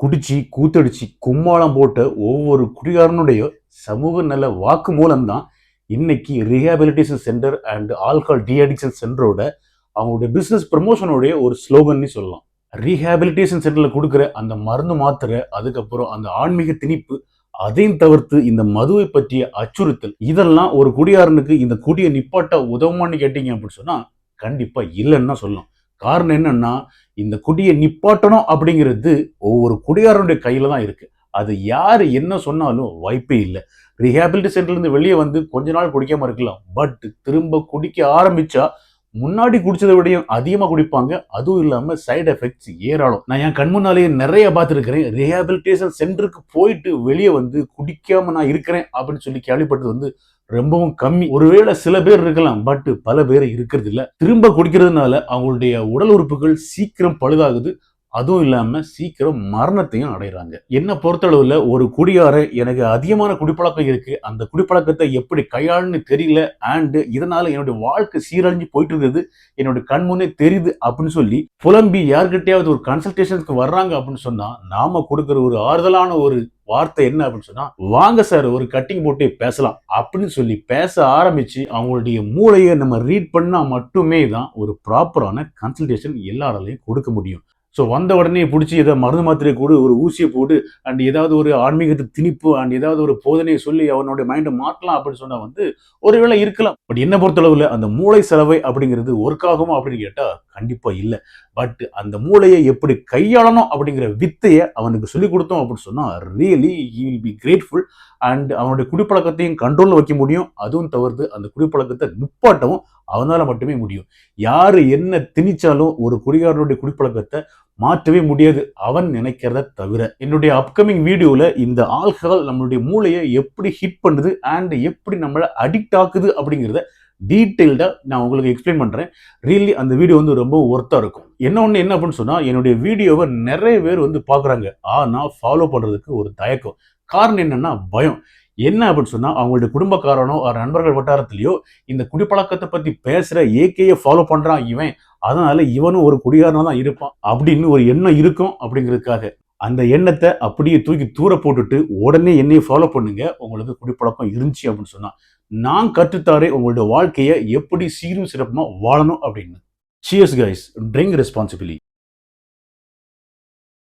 குடிச்சு கூத்தடிச்சு கும்மாளம் போட்ட ஒவ்வொரு குடிகாரனுடைய சமூக நல வாக்கு மூலம்தான் இன்னைக்கு ரீஹாபிலிட்டேஷன் சென்டர் அண்ட் ஆல்கஹால் டீஅடிக்ஷன் சென்டரோட அவங்களுடைய பிசினஸ் ப்ரமோஷனுடைய ஒரு ஸ்லோகன்னு சொல்லலாம். ரீஹாபிலிட்டேஷன் சென்டர்ல கொடுக்குற அந்த மருந்து மாத்திரை, அதுக்கப்புறம் அந்த ஆன்மீக திணிப்பு, அதையும் தவிர்த்து இந்த மதுவை பற்றிய அச்சுறுத்தல், இதெல்லாம் ஒரு குடியாரனுக்கு இந்த குடியை நிப்பாட்ட உதவுமான்னு கேட்டீங்க அப்படின்னு சொன்னா கண்டிப்பா இல்லைன்னு தான் சொல்லலாம். காரணம் என்னன்னா, இந்த குடியை நிப்பாட்டணும் அப்படிங்கிறது ஒவ்வொரு குடியாரனுடைய கையில தான் இருக்கு. அது யாரு என்ன சொன்னாலும் வாய்ப்பே இல்லை. ரீஹாபிலிட்டி சென்டர்ல இருந்து வெளியே வந்து கொஞ்ச நாள் குடிக்காம இருக்கலாம். பட் திரும்ப குடிக்க ஆரம்பிச்சா முன்னாடி குடிச்சதை விடையும் அதிகமா குடிப்பாங்க. அதுவும் இல்லாம சைடு எஃபெக்ட்ஸ் ஏராளம். நான் என் கண் முன்னாலேயே நிறைய பார்த்துருக்கிறேன். ரீஹாபிலிட்டேஷன் சென்டருக்கு போயிட்டு வெளியே வந்து குடிக்காம நான் இருக்கிறேன் அப்படின்னு சொல்லி கேள்விப்பட்டது வந்து ரொம்பவும் கம்மி. ஒருவேளை சில பேர் இருக்கலாம், பட் பல பேர் இருக்கிறது இல்ல. திரும்ப குடிக்கிறதுனால அவங்களுடைய உடல் உறுப்புகள் சீக்கிரம் பழுதாகுது. அதுவும் இல்லாம சீக்கிரம் மரணத்தையும் அடைகிறாங்க. என்ன பொறுத்தளவுல ஒரு குடியார எனக்கு அதிகமான குடிப்பழக்கம் இருக்கு, அந்த குடிப்பழக்கத்தை எப்படி கையாளுன்னு தெரியல, அண்ட் இதனால என்னுடைய வாழ்க்கை சீரழிஞ்சு போயிட்டு இருந்தது என்னோட கண் முன்னே தெரியுது அப்படின்னு சொல்லி புலம்பி யார்கிட்டயாவது ஒரு கன்சல்டேஷனுக்கு வர்றாங்க அப்படின்னு சொன்னா நாம கொடுக்குற ஒரு ஆறுதலான ஒரு வார்த்தை என்ன அப்படின்னு சொன்னா, வாங்க சார் ஒரு கட்டிங் போட்டு பேசலாம் அப்படின்னு சொல்லி பேச ஆரம்பிச்சு அவங்களுடைய மூளையை நம்ம ரீட் பண்ணா மட்டுமே தான் ஒரு ப்ராப்பரான கன்சல்டேஷன் எல்லாராலையும் கொடுக்க முடியும். ஸோ வந்த உடனே பிடிச்சி ஏதோ மருந்து மாத்திரை கூட ஒரு ஊசியை போட்டு அண்ட் ஏதாவது ஒரு ஆன்மீகத்தை திணிப்பு அண்ட் ஏதாவது ஒரு போதனையை சொல்லி அவனுடைய மைண்டை மாற்றலாம் அப்படின்னு சொன்னா வந்து ஒருவேளை இருக்கலாம். பட் என்ன பொறுத்தளவில் அந்த மூளை செலவை அப்படிங்கிறது ஒர்க் ஆகுமா அப்படின்னு கேட்டால் கண்டிப்பா இல்லை. பட் அந்த மூளையை எப்படி கையாளணும் அப்படிங்கிற வித்தையை அவனுக்கு சொல்லிக் கொடுத்தோம் அப்படின்னு சொன்னா really he will be grateful. And அவனுடைய குடிப்பழக்கத்தையும் கண்ட்ரோலில் வைக்க முடியும். அதுவும் தவிர்த்து அந்த குடிப்பழக்கத்தை நிப்பாட்டவும் அவனால மட்டுமே முடியும். யாரு என்ன திணிச்சாலும் ஒரு குடிகாரனுடைய குடிப்பழக்கத்தை மாற்றவே முடியாது, அவன் நினைக்கிறத தவிர. என்னுடைய அப்கமிங் வீடியோல இந்த ஆல்கஹால் நம்மளுடைய மூளையை எப்படி ஹிட் பண்ணுது அண்ட் எப்படி நம்மளை அடிக்ட் ஆக்குது அப்படிங்கிறத டீட்டெயில்டா நான் உங்களுக்கு எக்ஸ்பிளைன் பண்றேன். ரியலி அந்த வீடியோ வந்து ரொம்ப ஒர்த்தா இருக்கும். என்ன அப்படின்னு சொன்னா, என்னுடைய வீடியோவை நிறைய பேர் வந்து பாக்குறாங்க, ஆனா ஃபாலோ பண்றதுக்கு ஒரு தயக்கம். காரணம் என்னன்னா பயம். என்ன அப்படின்னு சொன்னா, அவங்களுடைய குடும்பக்காரனோ நண்பர்கள் வட்டாரத்திலேயோ இந்த குடிப்பழக்கத்தை பத்தி பேசுற ஏகேயை ஃபாலோ பண்றான் இவன், அதனால இவனும் ஒரு குடிகாரனா தான் இருப்பான் அப்படின்னு ஒரு எண்ணம் இருக்கும். அப்படிங்கிறதுக்காக அந்த எண்ணத்தை அப்படியே தூக்கி தூர போட்டுட்டு உடனே என்னையை ஃபாலோ பண்ணுங்க. உங்களுக்கு குடிப்பழக்கம் இருந்துச்சு அப்படின்னு சொன்னா நான் கற்றுத்தாரே உங்களுடைய வாழ்க்கையை எப்படி சீரும் சிறப்புமா வாழணும் அப்படின்னு. Cheers guys, drink responsibly.